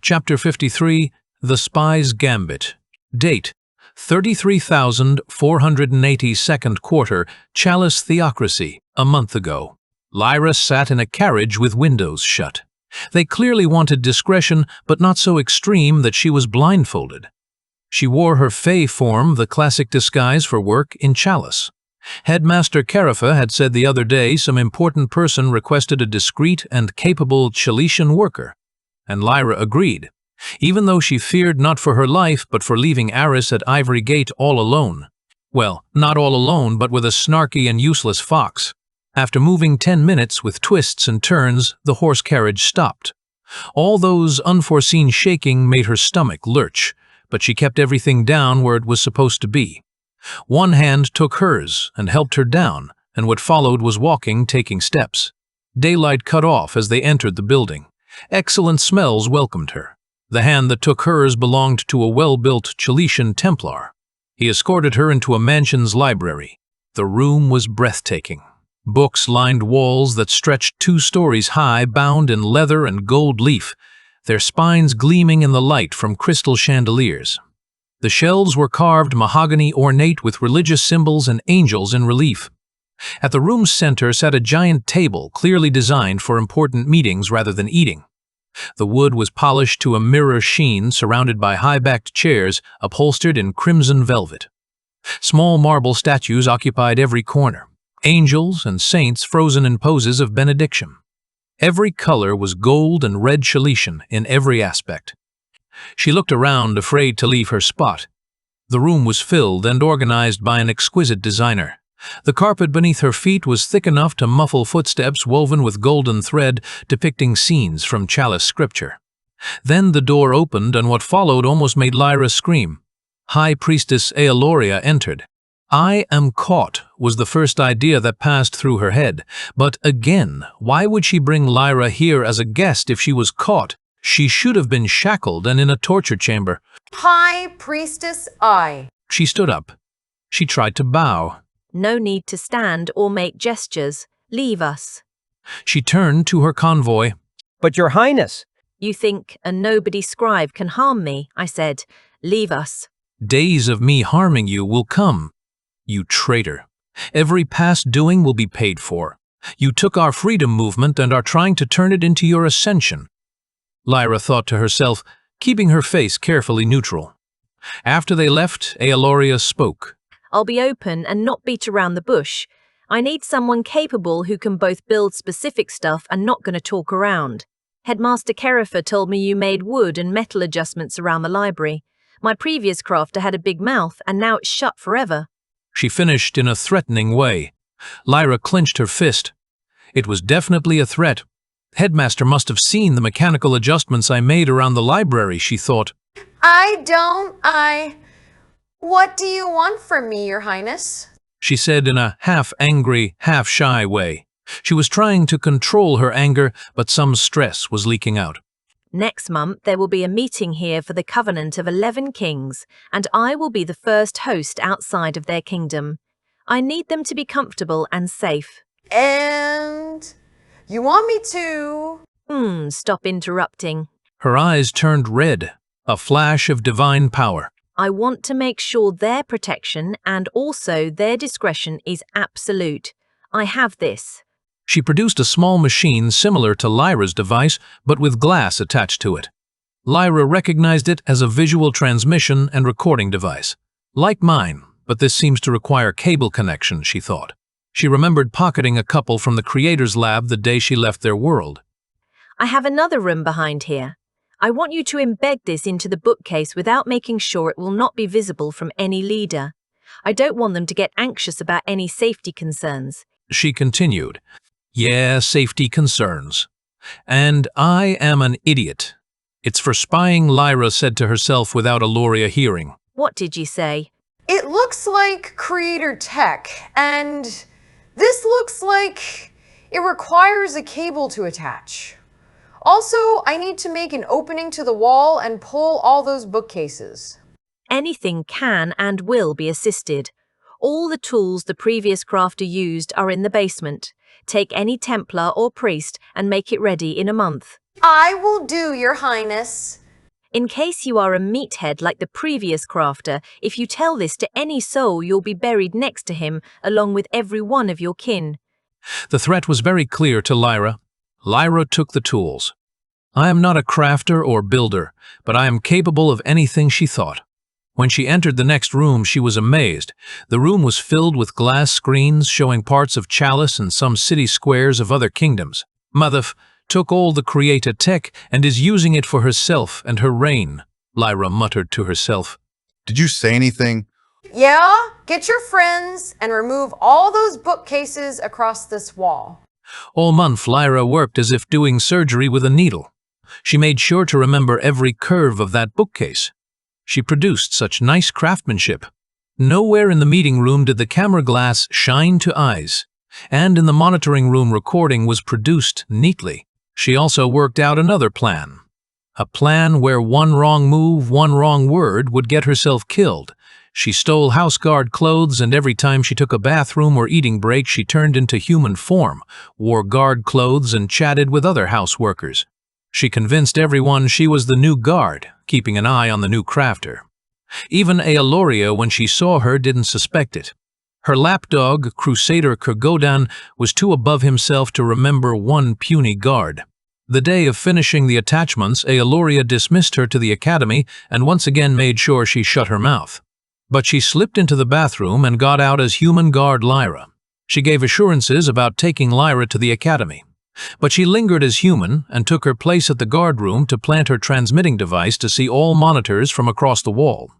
Chapter 53, The Spy's Gambit. Date, 33,480 second quarter, Chalice Theocracy, a month ago. Lyra sat in a carriage with windows shut. They clearly wanted discretion, but not so extreme that she was blindfolded. She wore her fey form, the classic disguise for work in Chalice. Headmaster Carafa had said the other day some important person requested a discreet and capable Chalician worker, and Lyra agreed, even though she feared not for her life but for leaving Aris at Ivory Gate all alone. Well, not all alone, but with a snarky and useless fox. After moving 10 minutes with twists and turns, the horse carriage stopped. All those unforeseen shaking made her stomach lurch, but she kept everything down where it was supposed to be. One hand took hers and helped her down, and what followed was walking, taking steps. Daylight cut off as they entered the building. Excellent smells welcomed her. The hand that took hers belonged to a well-built Chalician Templar. He escorted her into a mansion's library. The room was breathtaking. Books lined walls that stretched 2 stories high, bound in leather and gold leaf, their spines gleaming in the light from crystal chandeliers. The shelves were carved mahogany ornate with religious symbols and angels in relief. At the room's center sat a giant table clearly designed for important meetings rather than eating. The wood was polished to a mirror sheen, surrounded by high-backed chairs upholstered in crimson velvet. Small marble statues occupied every corner, angels and saints frozen in poses of benediction. Every color was gold and red Chalician in every aspect. She looked around, afraid to leave her spot. The room was filled and organized by an exquisite designer. The carpet beneath her feet was thick enough to muffle footsteps woven with golden thread depicting scenes from Chalice scripture. Then the door opened and what followed almost made Lyra scream. High Priestess Aeloria entered. "I am caught," was the first idea that passed through her head. But again, why would she bring Lyra here as a guest if she was caught? She should have been shackled and in a torture chamber. High Priestess I. She stood up. She tried to bow. No need to stand or make gestures. Leave us. She turned to her convoy. But Your Highness. You think a nobody scribe can harm me, I said. Leave us. Days of me harming you will come. You traitor. Every past doing will be paid for. You took our freedom movement and are trying to turn it into your ascension. Lyra thought to herself, keeping her face carefully neutral. After they left, Aeloria spoke. I'll be open and not beat around the bush. I need someone capable who can both build specific stuff and not going to talk around. Headmaster Carafa told me you made wood and metal adjustments around the library. My previous crafter had a big mouth and now it's shut forever. She finished in a threatening way. Lyra clenched her fist. It was definitely a threat. Headmaster must have seen the mechanical adjustments I made around the library, she thought. What do you want from me, Your Highness? She said in a half-angry, half-shy way. She was trying to control her anger, but some stress was leaking out. Next month there will be a meeting here for the Covenant of 11 Kings, and I will be the first host outside of their kingdom. I need them to be comfortable and safe. And you want me to... Stop interrupting. Her eyes turned red, a flash of divine power. I want to make sure their protection and also their discretion is absolute. I have this. She produced a small machine similar to Lyra's device, but with glass attached to it. Lyra recognized it as a visual transmission and recording device. Like mine, but this seems to require cable connection, she thought. She remembered pocketing a couple from the Creator's Lab the day she left their world. I have another room behind here. I want you to embed this into the bookcase without making sure it will not be visible from any leader. I don't want them to get anxious about any safety concerns. She continued. Yeah, safety concerns. And I am an idiot. It's for spying, Lyra said to herself without Aeloria hearing. What did you say? It looks like creator tech, and this looks like it requires a cable to attach. Also, I need to make an opening to the wall and pull all those bookcases. Anything can and will be assisted. All the tools the previous crafter used are in the basement. Take any Templar or priest and make it ready in a month. I will do, Your Highness. In case you are a meathead like the previous crafter, if you tell this to any soul, you'll be buried next to him, along with every one of your kin. The threat was very clear to Lyra. Lyra took the tools. I am not a crafter or builder, but I am capable of anything, she thought. When she entered the next room, she was amazed. The room was filled with glass screens showing parts of Chalice and some city squares of other kingdoms. Mother took all the creator tech and is using it for herself and her reign, Lyra muttered to herself. Did you say anything? Yeah, get your friends and remove all those bookcases across this wall. All month, Lyra worked as if doing surgery with a needle. She made sure to remember every curve of that bookcase. She produced such nice craftsmanship. Nowhere in the meeting room did the camera glass shine to eyes, and in the monitoring room recording was produced neatly. She also worked out another plan. A plan where one wrong move, one wrong word would get herself killed. She stole house guard clothes, and every time she took a bathroom or eating break, she turned into human form, wore guard clothes, and chatted with other house workers. She convinced everyone she was the new guard, keeping an eye on the new crafter. Even Aeloria, when she saw her, didn't suspect it. Her lapdog, Crusader Kurgodan, was too above himself to remember one puny guard. The day of finishing the attachments, Aeloria dismissed her to the academy and once again made sure she shut her mouth. But she slipped into the bathroom and got out as human guard Lyra. She gave assurances about taking Lyra to the academy. But she lingered as human and took her place at the guard room to plant her transmitting device to see all monitors from across the wall.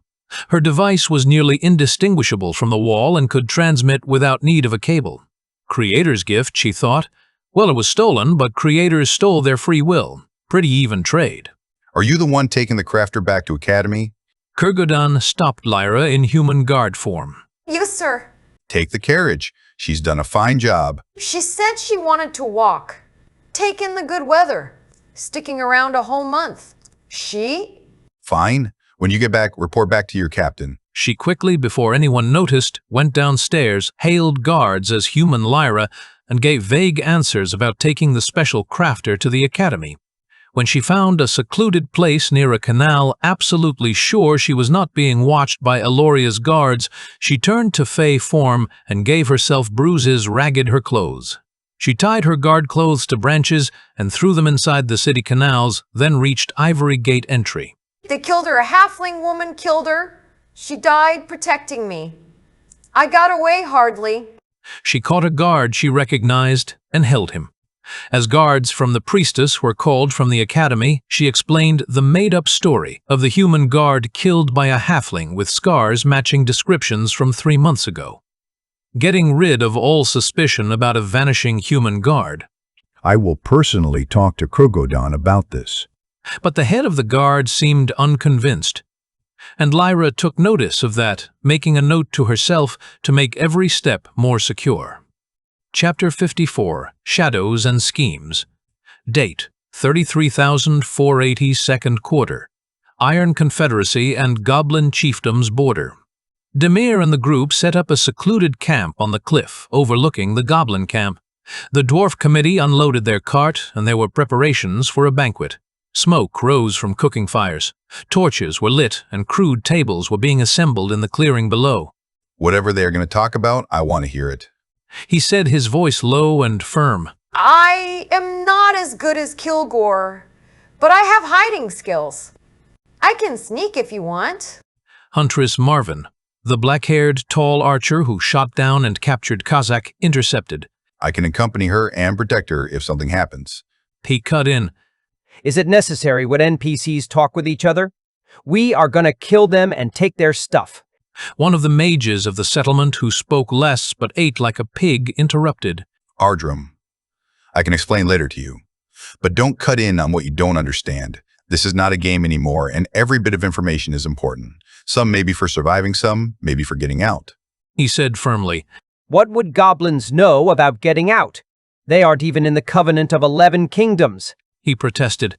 Her device was nearly indistinguishable from the wall and could transmit without need of a cable. Creator's gift, she thought. Well, it was stolen, but creators stole their free will. Pretty even trade. Are you the one taking the crafter back to Academy? Kurgodan stopped Lyra in human guard form. Yes, sir. Take the carriage. She's done a fine job. She said she wanted to walk. Take in the good weather. Sticking around a whole month. She? Fine. When you get back, report back to your captain. She quickly, before anyone noticed, went downstairs, hailed guards as human Lyra, and gave vague answers about taking the special crafter to the academy. When she found a secluded place near a canal, absolutely sure she was not being watched by Eloria's guards, she turned to Fey form and gave herself bruises ragged her clothes. She tied her guard clothes to branches and threw them inside the city canals, then reached Ivory Gate entry. They killed her. A halfling woman killed her. She died protecting me. I got away hardly. She caught a guard she recognized and held him. As guards from the priestess were called from the academy, she explained the made-up story of the human guard killed by a halfling with scars matching descriptions from 3 months ago. Getting rid of all suspicion about a vanishing human guard. I will personally talk to Kurgodan about this. But the head of the guard seemed unconvinced. And Lyra took notice of that, making a note to herself to make every step more secure. Chapter 54, Shadows and Schemes. Date, 33,480 second quarter. Iron Confederacy and Goblin Chiefdom's border. Demir and the group set up a secluded camp on the cliff overlooking the Goblin camp. The dwarf committee unloaded their cart, and there were preparations for a banquet. Smoke rose from cooking fires. Torches were lit, and crude tables were being assembled in the clearing below. Whatever they're going to talk about, I want to hear it. He said, his voice low and firm. I am not as good as Kilgore, but I have hiding skills. I can sneak if you want. Huntress Marvin, the black-haired, tall archer who shot down and captured Kazakh, intercepted. I can accompany her and protect her if something happens. He cut in. Is it necessary when NPCs talk with each other? We are gonna kill them and take their stuff. One of the mages of the settlement who spoke less but ate like a pig interrupted. Ardrum, I can explain later to you. But don't cut in on what you don't understand. This is not a game anymore, and every bit of information is important. Some may be for surviving, some may be for getting out. He said firmly. What would goblins know about getting out? They aren't even in the Covenant of 11 Kingdoms. He protested.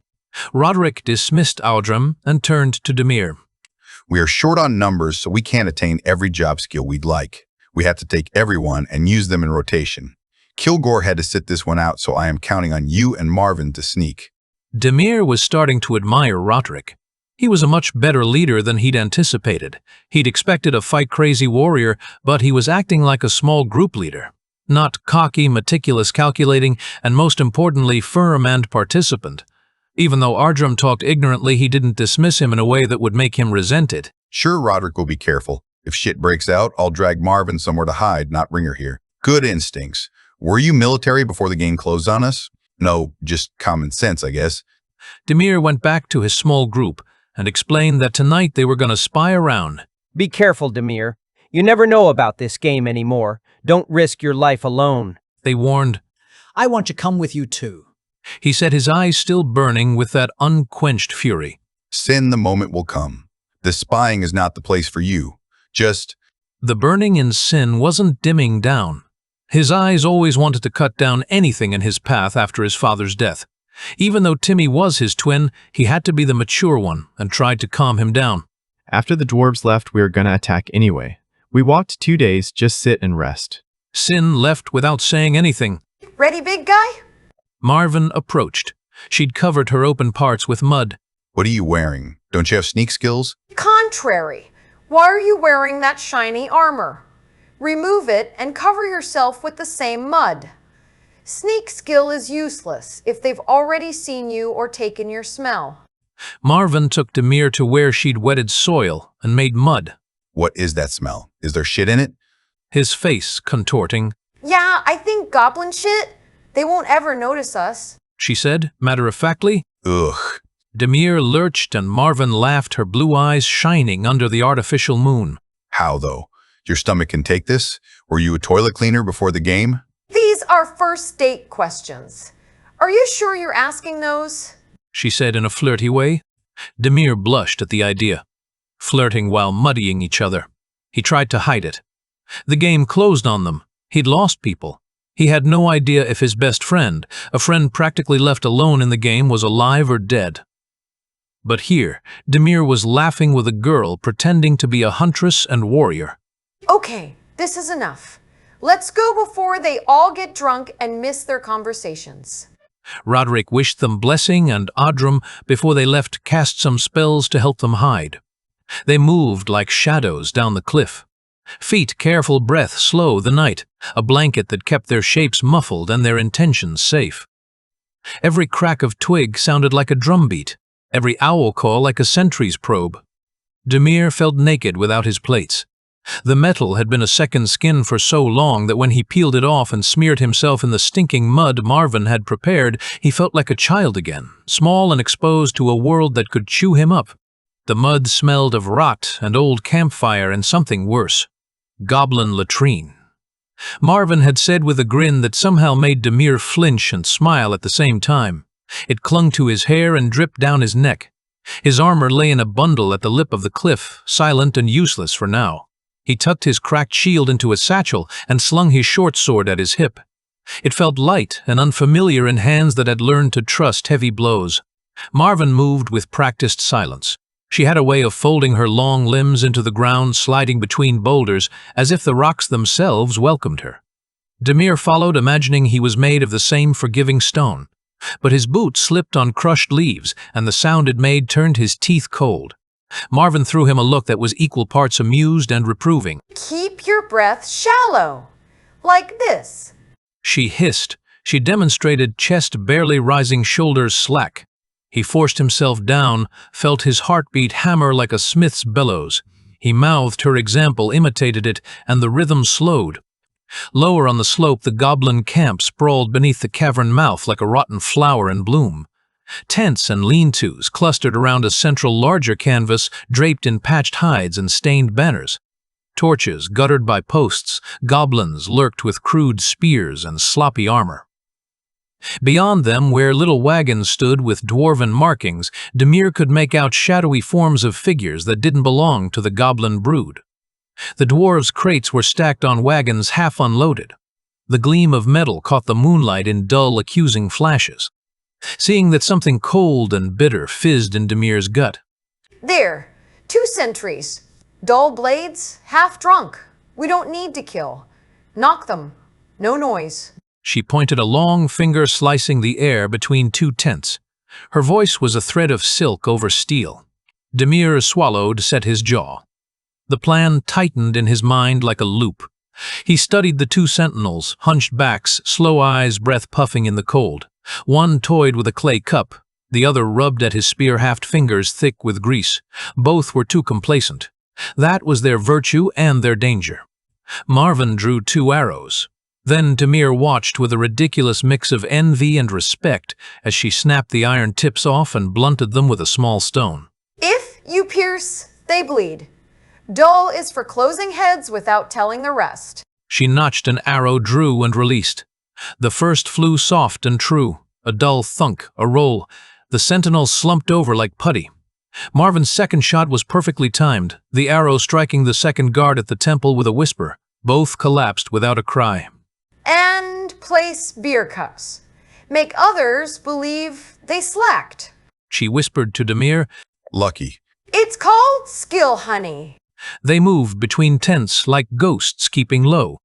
Roderick dismissed Ardrum and turned to Demir. We are short on numbers, so we can't attain every job skill we'd like. We have to take everyone and use them in rotation. Kilgore had to sit this one out, so I am counting on you and Marvin to sneak. Demir was starting to admire Roderick. He was a much better leader than he'd anticipated. He'd expected a fight-crazy warrior, but he was acting like a small group leader. Not cocky, meticulous, calculating, and most importantly, firm and participant. Even though Ardrum talked ignorantly, he didn't dismiss him in a way that would make him resent it. Sure, Roderick will be careful. If shit breaks out, I'll drag Marvin somewhere to hide, not bring her here. Good instincts. Were you military before the game closed on us? No, just common sense, I guess. Demir went back to his small group and explained that tonight they were going to spy around. Be careful, Demir. You never know about this game anymore. Don't risk your life alone. They warned. I want to come with you too. He said, his eyes still burning with that unquenched fury. Sin, the moment will come. The spying is not the place for you. Just... The burning in Sin wasn't dimming down. His eyes always wanted to cut down anything in his path after his father's death. Even though Timmy was his twin, he had to be the mature one and tried to calm him down. After the dwarves left, we were gonna attack anyway. We walked 2 days, just sit and rest. Sin left without saying anything. Ready, big guy? Marvin approached. She'd covered her open parts with mud. What are you wearing? Don't you have sneak skills? Contrary. Why are you wearing that shiny armor? Remove it and cover yourself with the same mud. Sneak skill is useless if they've already seen you or taken your smell. Marvin took Demir to where she'd wetted soil and made mud. What is that smell? Is there shit in it? His face contorting. Yeah, I think goblin shit. They won't ever notice us. She said, matter-of-factly. Ugh. Demir lurched and Marvin laughed, her blue eyes shining under the artificial moon. How, though? Your stomach can take this? Were you a toilet cleaner before the game? These are first date questions. Are you sure you're asking those? She said in a flirty way. Demir blushed at the idea. Flirting while muddying each other. He tried to hide it. The game closed on them. He'd lost people. He had no idea if his best friend, a friend practically left alone in the game, was alive or dead. But here, Demir was laughing with a girl pretending to be a huntress and warrior. Okay, this is enough. Let's go before they all get drunk and miss their conversations. Roderick wished them blessing, and Ardrum, before they left, cast some spells to help them hide. They moved like shadows down the cliff. Feet careful, breath slow, the night, a blanket that kept their shapes muffled and their intentions safe. Every crack of twig sounded like a drumbeat, every owl call like a sentry's probe. Demir felt naked without his plates. The metal had been a second skin for so long that when he peeled it off and smeared himself in the stinking mud Marvin had prepared, he felt like a child again, small and exposed to a world that could chew him up. The mud smelled of rot and old campfire and something worse. Goblin latrine. Marvin had said with a grin that somehow made Demir flinch and smile at the same time. It clung to his hair and dripped down his neck. His armor lay in a bundle at the lip of the cliff, silent and useless for now. He tucked his cracked shield into a satchel and slung his short sword at his hip. It felt light and unfamiliar in hands that had learned to trust heavy blows. Marvin moved with practiced silence. She had a way of folding her long limbs into the ground, sliding between boulders, as if the rocks themselves welcomed her. Demir followed, imagining he was made of the same forgiving stone. But his boot slipped on crushed leaves, and the sound it made turned his teeth cold. Marvin threw him a look that was equal parts amused and reproving. Keep your breath shallow, like this. She hissed. She demonstrated chest barely rising, shoulders slack. He forced himself down, felt his heartbeat hammer like a smith's bellows. He mouthed her example, imitated it, and the rhythm slowed. Lower on the slope, the goblin camp sprawled beneath the cavern mouth like a rotten flower in bloom. Tents and lean-tos clustered around a central larger canvas draped in patched hides and stained banners. Torches guttered by posts, goblins lurked with crude spears and sloppy armor. Beyond them, where little wagons stood with dwarven markings, Demir could make out shadowy forms of figures that didn't belong to the goblin brood. The dwarves' crates were stacked on wagons half unloaded. The gleam of metal caught the moonlight in dull, accusing flashes. Seeing that something cold and bitter fizzed in Demir's gut. There, 2 sentries. Dull blades, half drunk. We don't need to kill. Knock them. No noise. She pointed a long finger slicing the air between 2 tents. Her voice was a thread of silk over steel. Demir swallowed, set his jaw. The plan tightened in his mind like a loop. He studied the two sentinels, hunched backs, slow eyes, breath puffing in the cold. One toyed with a clay cup, the other rubbed at his spear-haft fingers thick with grease. Both were too complacent. That was their virtue and their danger. Marvin drew 2 arrows. Then Demir watched with a ridiculous mix of envy and respect as she snapped the iron tips off and blunted them with a small stone. If you pierce, they bleed. Dull is for closing heads without telling the rest. She notched an arrow, drew, and released. The first flew soft and true. A dull thunk, a roll. The sentinel slumped over like putty. Marvin's second shot was perfectly timed, the arrow striking the second guard at the temple with a whisper. Both collapsed without a cry. And place beer cups. Make others believe they slacked. She whispered to Demir. Lucky. It's called skill, honey. They moved between tents like ghosts keeping low.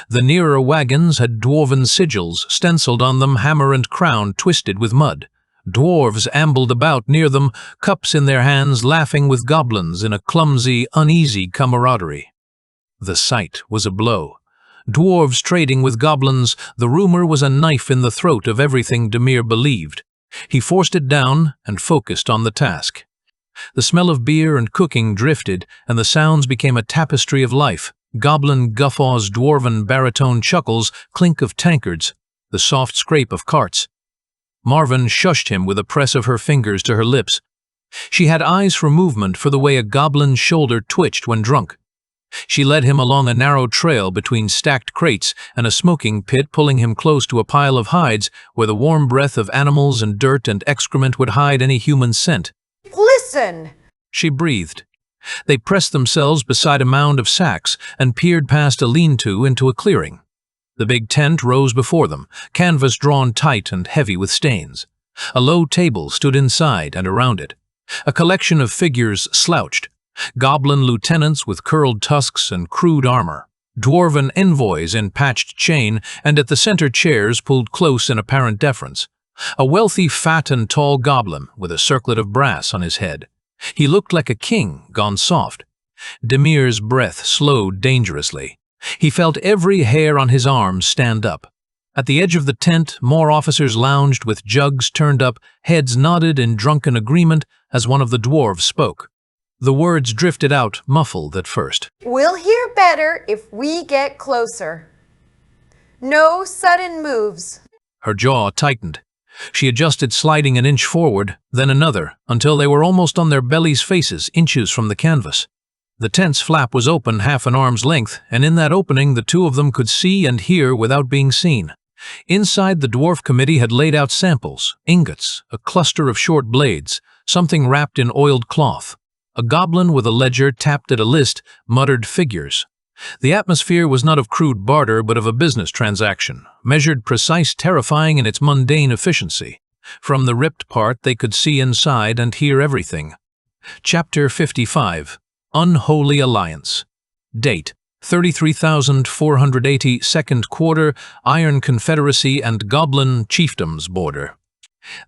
The nearer wagons had dwarven sigils stenciled on them, hammer and crown twisted with mud. Dwarves ambled about near them, cups in their hands, laughing with goblins in a clumsy, uneasy camaraderie. The sight was a blow. Dwarves trading with goblins, the rumor was a knife in the throat of everything Demir believed. He forced it down and focused on the task. The smell of beer and cooking drifted, and the sounds became a tapestry of life. Goblin guffaws, dwarven baritone chuckles, clink of tankards, the soft scrape of carts. Marvin shushed him with a press of her fingers to her lips. She had eyes for movement, for the way a goblin's shoulder twitched when drunk. She led him along a narrow trail between stacked crates and a smoking pit, pulling him close to a pile of hides where the warm breath of animals and dirt and excrement would hide any human scent. Listen! She breathed. They pressed themselves beside a mound of sacks and peered past a lean-to into a clearing. The big tent rose before them, canvas drawn tight and heavy with stains. A low table stood inside and around it. A collection of figures slouched. Goblin lieutenants with curled tusks and crude armor. Dwarven envoys in patched chain, and at the center chairs pulled close in apparent deference. A wealthy, fat and tall goblin with a circlet of brass on his head. He looked like a king gone soft. Demir's breath slowed dangerously. He felt every hair on his arm stand up. At the edge of the tent, more officers lounged with jugs turned up, heads nodded in drunken agreement as one of the dwarves spoke. The words drifted out, muffled at first. We'll hear better if we get closer. No sudden moves. Her jaw tightened. She adjusted, sliding an inch forward, then another, until they were almost on their bellies' faces, inches from the canvas. The tent's flap was open half an arm's length, and in that opening the two of them could see and hear without being seen. Inside, the dwarf committee had laid out samples, ingots, a cluster of short blades, something wrapped in oiled cloth. A goblin with a ledger tapped at a list, muttered figures. The atmosphere was not of crude barter, but of a business transaction, measured, precise, terrifying in its mundane efficiency. From the ripped part, they could see inside and hear everything. Chapter 55. Unholy Alliance. Date: 33,480, second quarter, Iron Confederacy and Goblin Chiefdoms border.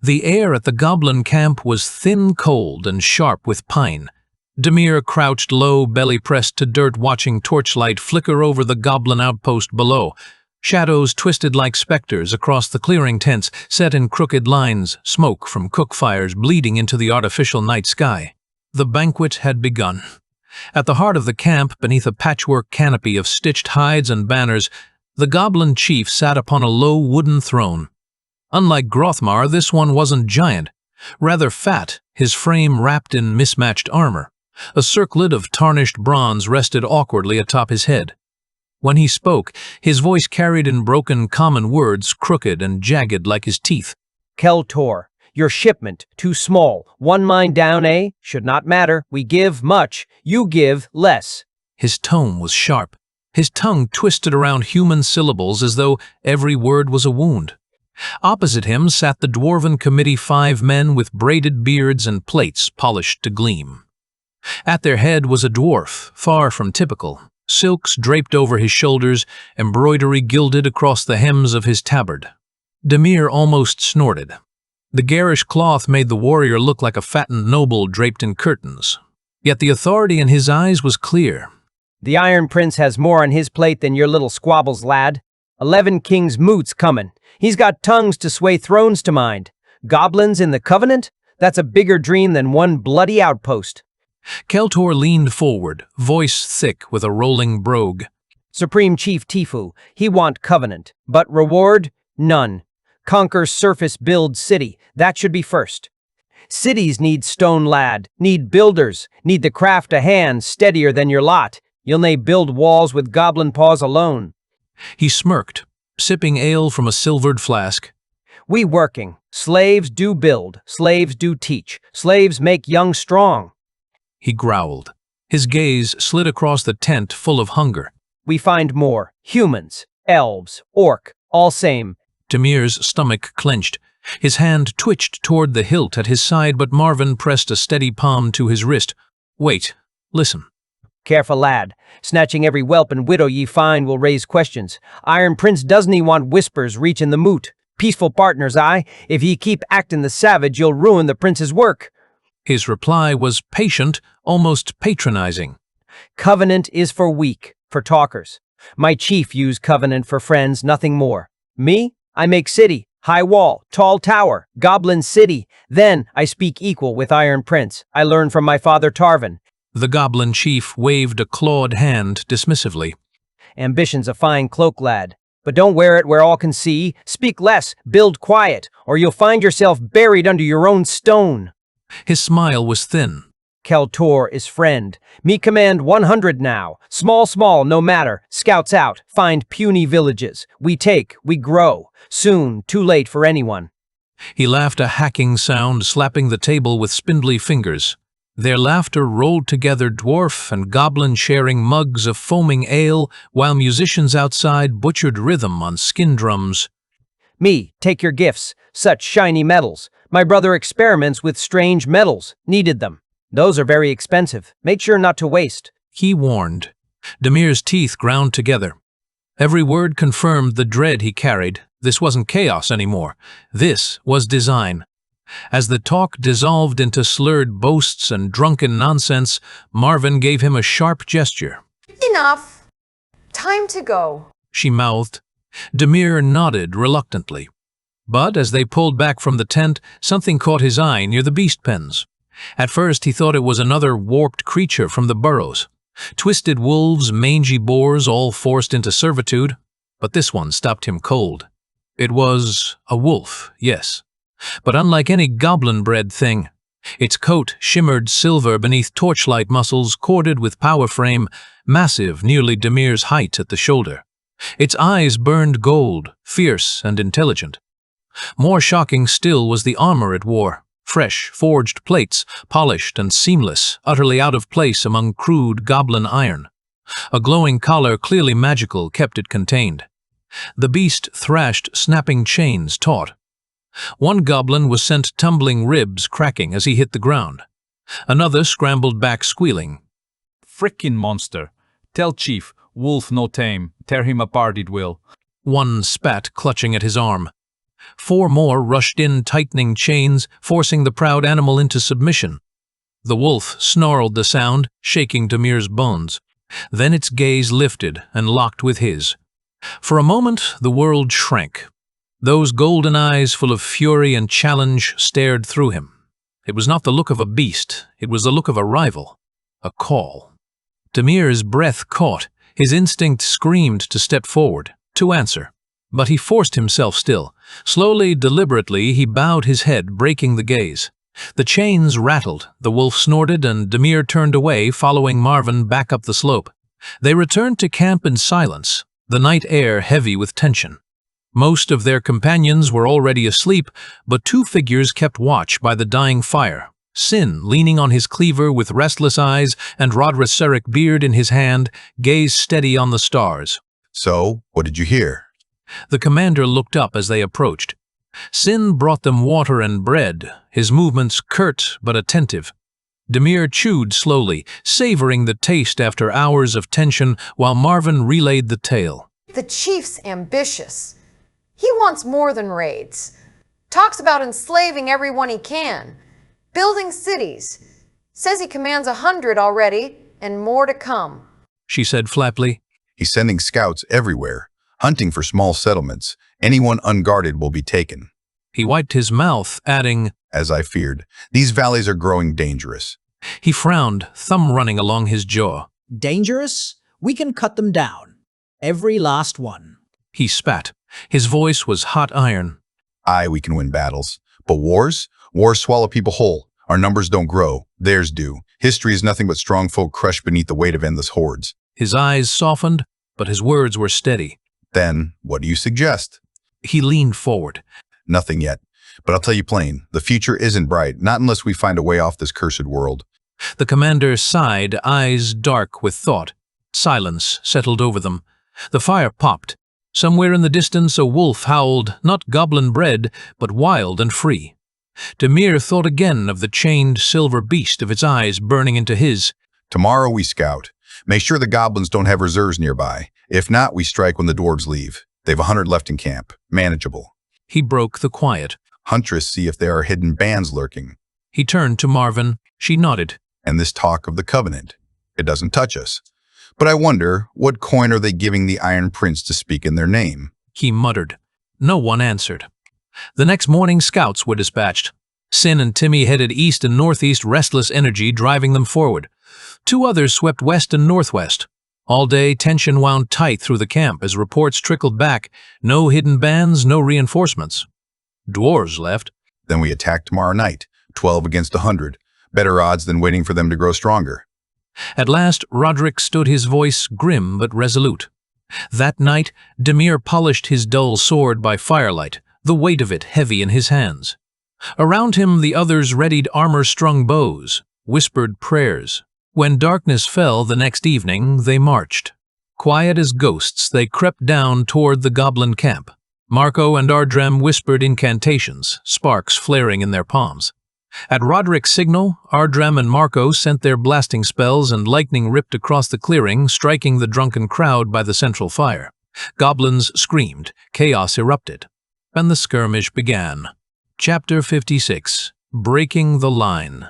The air at the goblin camp was thin, cold, and sharp with pine. Demir crouched low, belly pressed to dirt, watching torchlight flicker over the goblin outpost below. Shadows twisted like specters across the clearing tents, set in crooked lines, smoke from cook fires bleeding into the artificial night sky. The banquet had begun. At the heart of the camp, beneath a patchwork canopy of stitched hides and banners, the goblin chief sat upon a low wooden throne. Unlike Grothmar, this one wasn't giant, rather fat, his frame wrapped in mismatched armor. A circlet of tarnished bronze rested awkwardly atop his head. When he spoke, his voice carried in broken common words, crooked and jagged like his teeth. Keltor, your shipment, too small. 1 mine down, eh? Should not matter. We give much. You give less. His tone was sharp. His tongue twisted around human syllables as though every word was a wound. Opposite him sat the dwarven committee, 5 men with braided beards and plates polished to gleam. At their head was a dwarf, far from typical. Silks draped over his shoulders, embroidery gilded across the hems of his tabard. Demir almost snorted. The garish cloth made the warrior look like a fattened noble draped in curtains. Yet the authority in his eyes was clear. The Iron Prince has more on his plate than your little squabbles, lad. 11 kings' moots comin'. He's got tongues to sway thrones to mind. Goblins in the Covenant? That's a bigger dream than one bloody outpost. Keltor leaned forward, voice thick with a rolling brogue. Supreme Chief Tifu, he want Covenant, but reward? None. Conquer surface build city, that should be first. Cities need stone, lad, need builders, need the craft of hand steadier than your lot. You'll nae build walls with goblin paws alone. He smirked, sipping ale from a silvered flask. We working. Slaves do build, slaves do teach, slaves make young strong. He growled. His gaze slid across the tent full of hunger. We find more. Humans, elves, orc, all same. Demir's stomach clenched. His hand twitched toward the hilt at his side, but Marvin pressed a steady palm to his wrist. Wait, listen. Careful, lad. Snatching every whelp and widow ye find will raise questions. Iron Prince doesn't he want whispers reaching the moot? Peaceful partners, aye. If ye keep acting the savage, you'll ruin the prince's work. His reply was patient, almost patronizing. Covenant is for weak, for talkers. My chief used Covenant for friends, nothing more. Me? I make city, high wall, tall tower, goblin city. Then I speak equal with Iron Prince. I learn from my father Tarvin. The goblin chief waved a clawed hand dismissively. Ambition's a fine cloak, lad. But don't wear it where all can see. Speak less, build quiet, or you'll find yourself buried under your own stone. His smile was thin. Keltor is friend. Me command 100 now. Small, no matter. Scouts out, find puny villages. We take, we grow. Soon, too late for anyone. He laughed a hacking sound, slapping the table with spindly fingers. Their laughter rolled together, dwarf and goblin sharing mugs of foaming ale, while musicians outside butchered rhythm on skin drums. Me, take your gifts. Such shiny metals. My brother experiments with strange metals. Needed them. Those are very expensive. Make sure not to waste. He warned. Demir's teeth ground together. Every word confirmed the dread he carried. This wasn't chaos anymore. This was design. As the talk dissolved into slurred boasts and drunken nonsense, Marvin gave him a sharp gesture. Enough. Time to go. She mouthed. Demir nodded reluctantly. But as they pulled back from the tent, something caught his eye near the beast pens. At first he thought it was another warped creature from the burrows. Twisted wolves, mangy boars, all forced into servitude. But this one stopped him cold. It was a wolf, yes. But unlike any goblin-bred thing, its coat shimmered silver beneath torchlight muscles corded with power frame, massive, nearly Demir's height at the shoulder. Its eyes burned gold, fierce and intelligent. More shocking still was the armor it wore. Fresh, forged plates, polished and seamless, utterly out of place among crude goblin iron. A glowing collar, clearly magical, kept it contained. The beast thrashed snapping chains taut. One goblin was sent tumbling, ribs cracking as he hit the ground. Another scrambled back squealing. Frickin' monster. Tell chief, wolf no tame, tear him apart it will. One spat, clutching at his arm. 4 more rushed in, tightening chains, forcing the proud animal into submission. The wolf snarled the sound, shaking Demir's bones. Then its gaze lifted and locked with his. For a moment, the world shrank. Those golden eyes full of fury and challenge stared through him. It was not the look of a beast, it was the look of a rival. A call. Demir's breath caught. His instinct screamed to step forward, to answer. But he forced himself still. Slowly, deliberately, he bowed his head, breaking the gaze. The chains rattled, the wolf snorted, and Demir turned away, following Marvin back up the slope. They returned to camp in silence, the night air heavy with tension. Most of their companions were already asleep, but 2 figures kept watch by the dying fire. Sin, leaning on his cleaver with restless eyes and Rodriceric beard in his hand, gazed steady on the stars. So, what did you hear? The commander looked up as they approached. Sin brought them water and bread, his movements curt but attentive. Demir chewed slowly, savoring the taste after hours of tension, while Marvin relayed the tale. The chief's ambitious. He wants more than raids. Talks about enslaving everyone he can. Building cities. Says he commands 100 already, and more to come. She said flatly. He's sending scouts everywhere, hunting for small settlements. Anyone unguarded will be taken. He wiped his mouth, adding, As I feared, these valleys are growing dangerous. He frowned, thumb running along his jaw. Dangerous? We can cut them down. Every last one. He spat. His voice was hot iron. Aye, we can win battles. But wars? Wars swallow people whole. Our numbers don't grow. Theirs do. History is nothing but strong folk crushed beneath the weight of endless hordes. His eyes softened, but his words were steady. Then, what do you suggest? He leaned forward. Nothing yet. But I'll tell you plain, the future isn't bright, not unless we find a way off this cursed world. The commander sighed, eyes dark with thought. Silence settled over them. The fire popped. Somewhere in the distance a wolf howled, not goblin-bred, but wild and free. Demir thought again of the chained silver beast of its eyes burning into his. Tomorrow we scout. Make sure the goblins don't have reserves nearby. If not, we strike when the dwarves leave. They've 100 left in camp. Manageable. He broke the quiet. Huntress see if there are hidden bands lurking. He turned to Marvin. She nodded. And this talk of the Covenant. It doesn't touch us. But I wonder, what coin are they giving the Iron Prince to speak in their name? He muttered. No one answered. The next morning, scouts were dispatched. Sin and Timmy headed east and northeast, restless energy driving them forward. 2 others swept west and northwest. All day, tension wound tight through the camp as reports trickled back. No hidden bands, no reinforcements. Dwarves left. Then we attack tomorrow night, 12 against 100. Better odds than waiting for them to grow stronger. At last, Roderick stood, his voice grim but resolute. That night, Demir polished his dull sword by firelight, the weight of it heavy in his hands. Around him the others readied armor-strung bows, whispered prayers. When darkness fell the next evening, they marched. Quiet as ghosts, they crept down toward the goblin camp. Marco and Ardrem whispered incantations, sparks flaring in their palms. At Roderick's signal, Ardrem and Marco sent their blasting spells and lightning ripped across the clearing, striking the drunken crowd by the central fire. Goblins screamed, chaos erupted, and the skirmish began. Chapter 56. Breaking the Line.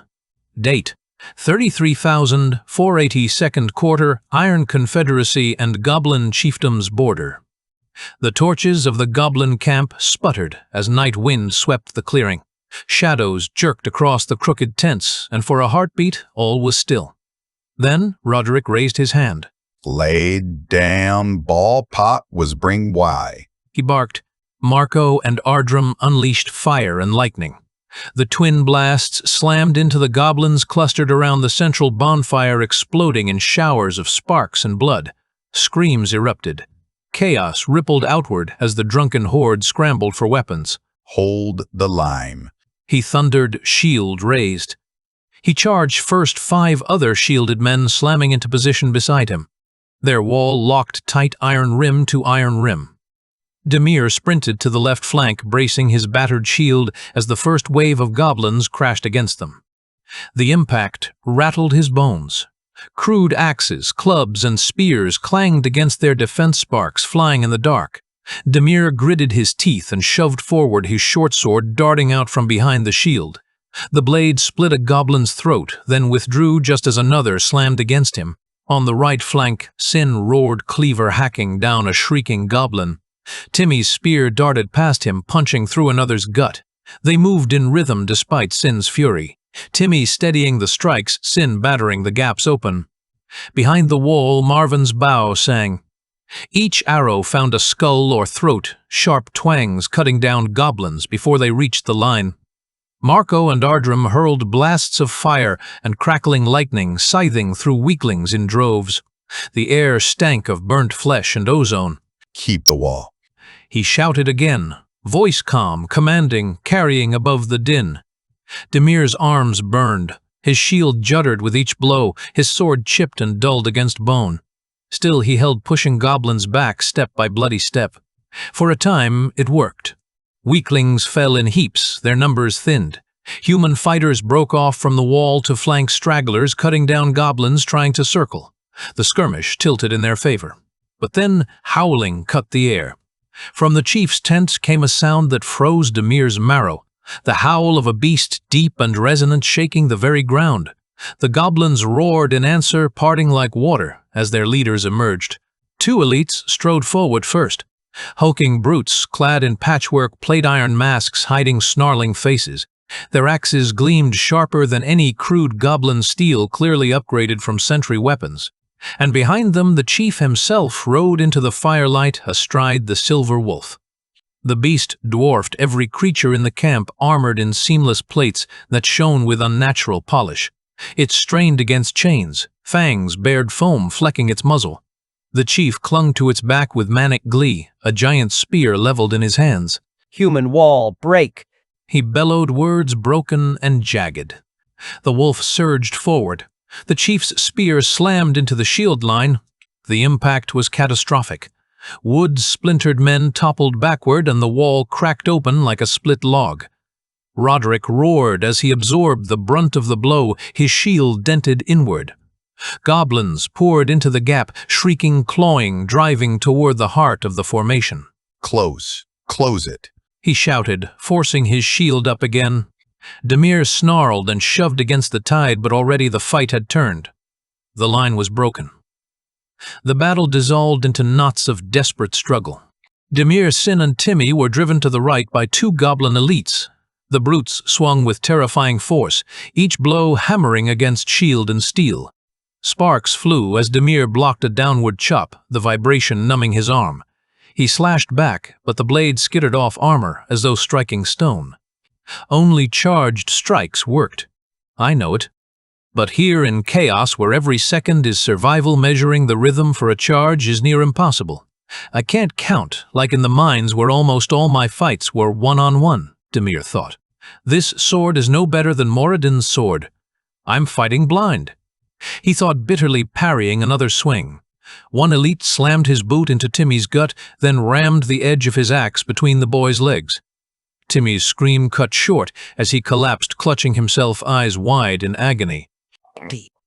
Date: 33,480 second quarter, Iron Confederacy and Goblin Chiefdom's border. The torches of the goblin camp sputtered as night wind swept the clearing. Shadows jerked across the crooked tents, and for a heartbeat, all was still. Then Roderick raised his hand. Laid down ball pot was bring why. He barked. Marco and Ardrem unleashed fire and lightning. The twin blasts slammed into the goblins clustered around the central bonfire, exploding in showers of sparks and blood. Screams erupted. Chaos rippled outward as the drunken horde scrambled for weapons. Hold the lime. He thundered, shield raised. He charged first 5 other shielded men, slamming into position beside him. Their wall locked tight, iron rim to iron rim. Demir sprinted to the left flank, bracing his battered shield as the first wave of goblins crashed against them. The impact rattled his bones. Crude axes, clubs, and spears clanged against their defense, sparks flying in the dark. Demir gritted his teeth and shoved forward his short sword, darting out from behind the shield. The blade split a goblin's throat, then withdrew just as another slammed against him. On the right flank, Sin roared, cleaver hacking down a shrieking goblin. Timmy's spear darted past him, punching through another's gut. They moved in rhythm despite Sin's fury. Timmy steadying the strikes, Sin battering the gaps open. Behind the wall, Marvin's bow sang. Each arrow found a skull or throat, sharp twangs cutting down goblins before they reached the line. Marco and Ardrem hurled blasts of fire and crackling lightning, scything through weaklings in droves. The air stank of burnt flesh and ozone. Keep the wall. He shouted again, voice calm, commanding, carrying above the din. Demir's arms burned. His shield juddered with each blow, his sword chipped and dulled against bone. Still he held, pushing goblins back step by bloody step. For a time, it worked. Weaklings fell in heaps, their numbers thinned. Human fighters broke off from the wall to flank stragglers, cutting down goblins trying to circle. The skirmish tilted in their favor. But then howling cut the air. From the chief's tent came a sound that froze Demir's marrow, the howl of a beast deep and resonant, shaking the very ground. The goblins roared in answer, parting like water as their leaders emerged. 2 elites strode forward first, hulking brutes clad in patchwork plate iron masks hiding snarling faces. Their axes gleamed sharper than any crude goblin steel clearly upgraded from sentry weapons. And behind them the chief himself rode into the firelight astride the silver wolf. The beast dwarfed every creature in the camp, armored in seamless plates that shone with unnatural polish. It strained against chains, fangs bared foam flecking its muzzle. The chief clung to its back with manic glee, a giant spear leveled in his hands. Human wall, break! He bellowed, words broken and jagged. The wolf surged forward. The chief's spear slammed into the shield line. The impact was catastrophic. Wood splintered, men toppled backward, and the wall cracked open like a split log. Roderick roared as he absorbed the brunt of the blow, his shield dented inward. Goblins poured into the gap, shrieking, clawing, driving toward the heart of the formation. Close. Close it. He shouted, forcing his shield up again. Demir snarled and shoved against the tide, but already the fight had turned. The line was broken. The battle dissolved into knots of desperate struggle. Demir, Sin, and Timmy were driven to the right by 2 goblin elites. The brutes swung with terrifying force, each blow hammering against shield and steel. Sparks flew as Demir blocked a downward chop, the vibration numbing his arm. He slashed back, but the blade skittered off armor as though striking stone. Only charged strikes worked. I know it. But here in chaos, where every second is survival, measuring the rhythm for a charge is near impossible. I can't count, like in the mines where almost all my fights were one-on-one, Demir thought. This sword is no better than Moradin's sword. I'm fighting blind. He thought bitterly, parrying another swing. One elite slammed his boot into Timmy's gut, then rammed the edge of his axe between the boy's legs. Timmy's scream cut short as he collapsed, clutching himself, eyes wide in agony.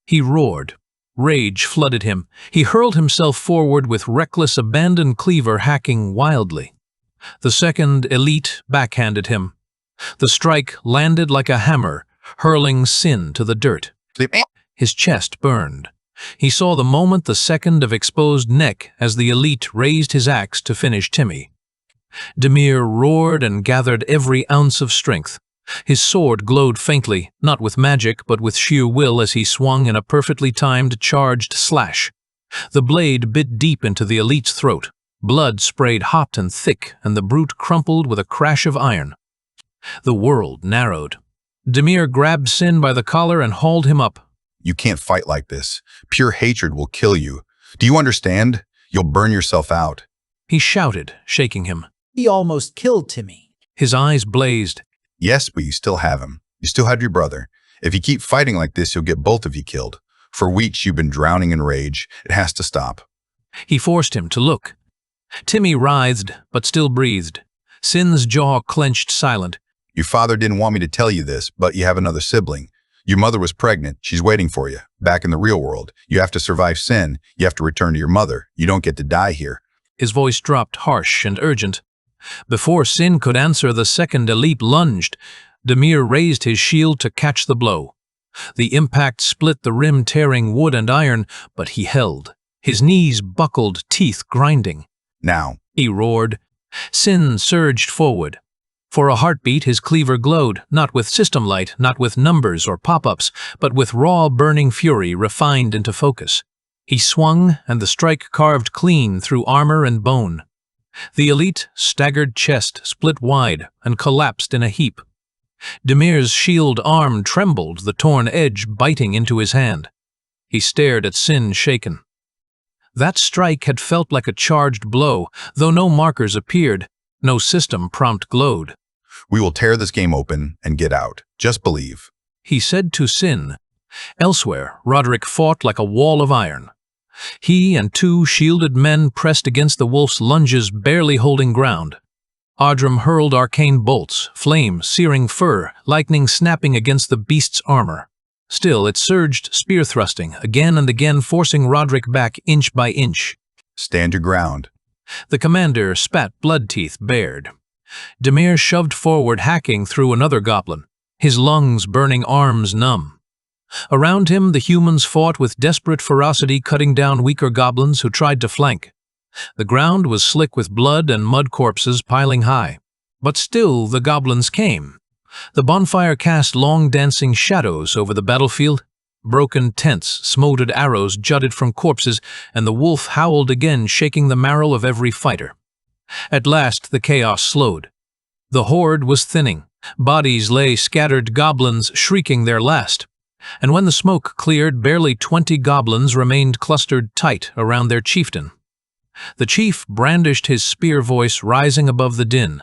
He roared. Rage flooded him. He hurled himself forward with reckless abandon, cleaver hacking wildly. The second elite backhanded him. The strike landed like a hammer, hurling Sin to the dirt. His chest burned. He saw the moment, the second of exposed neck, as the elite raised his axe to finish Timmy. Demir roared and gathered every ounce of strength. His sword glowed faintly, not with magic but with sheer will, as he swung in a perfectly timed charged slash. The blade bit deep into the elite's throat. Blood sprayed hot and thick, and the brute crumpled with a crash of iron. The world narrowed. Demir grabbed Sin by the collar and hauled him up. You can't fight like this. Pure hatred will kill you. Do you understand? You'll burn yourself out. He shouted, shaking him. He almost killed Timmy. His eyes blazed. Yes, but you still have him. You still have your brother. If you keep fighting like this, you'll get both of you killed. For weeks you've been drowning in rage. It has to stop. He forced him to look. Timmy writhed, but still breathed. Sin's jaw clenched, silent. Your father didn't want me to tell you this, but you have another sibling. Your mother was pregnant. She's waiting for you. Back in the real world. You have to survive Sin. You have to return to your mother. You don't get to die here. His voice dropped, harsh and urgent. Before Sin could answer, the second elite lunged. Demir raised his shield to catch the blow. The impact split the rim, tearing wood and iron, but he held. His knees buckled, teeth grinding. Now, he roared. Sin surged forward. For a heartbeat, his cleaver glowed, not with system light, not with numbers or pop-ups, but with raw, burning fury refined into focus. He swung, and the strike carved clean through armor and bone. The elite, staggered chest split wide and collapsed in a heap. Demir's shield arm trembled, the torn edge biting into his hand. He stared at Sin, shaken. That strike had felt like a charged blow, though no markers appeared, no system prompt glowed. We will tear this game open and get out. Just believe. He said to Sin. Elsewhere, Roderick fought like a wall of iron. He and 2 shielded men pressed against the wolf's lunges, barely holding ground. Ardrum hurled arcane bolts, flame searing fur, lightning snapping against the beast's armor. Still, it surged, spear thrusting, again and again, forcing Roderick back inch by inch. Stand your ground. The commander spat blood teeth bared. Demir shoved forward, hacking through another goblin, his lungs burning, arms numb. Around him, the humans fought with desperate ferocity, cutting down weaker goblins who tried to flank. The ground was slick with blood and mud corpses piling high. But still the goblins came. The bonfire cast long dancing shadows over the battlefield. Broken tents, smoldered arrows jutted from corpses, and the wolf howled again, shaking the marrow of every fighter. At last the chaos slowed. The horde was thinning. Bodies lay scattered, goblins shrieking their last. And when the smoke cleared, barely 20 goblins remained clustered tight around their chieftain. The chief brandished his spear, voice rising above the din.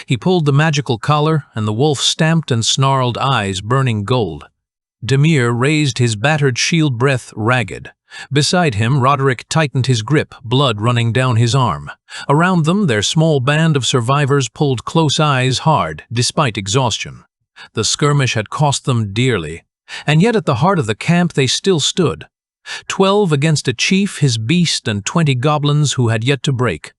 He pulled the magical collar, and the wolf stamped and snarled, eyes burning gold. Demir raised his battered shield, breath ragged. Beside him, Roderick tightened his grip, blood running down his arm. Around them, their small band of survivors pulled close, eyes hard, despite exhaustion. The skirmish had cost them dearly, and yet at the heart of the camp they still stood. 12 against a chief, his beast, and 20 goblins who had yet to break.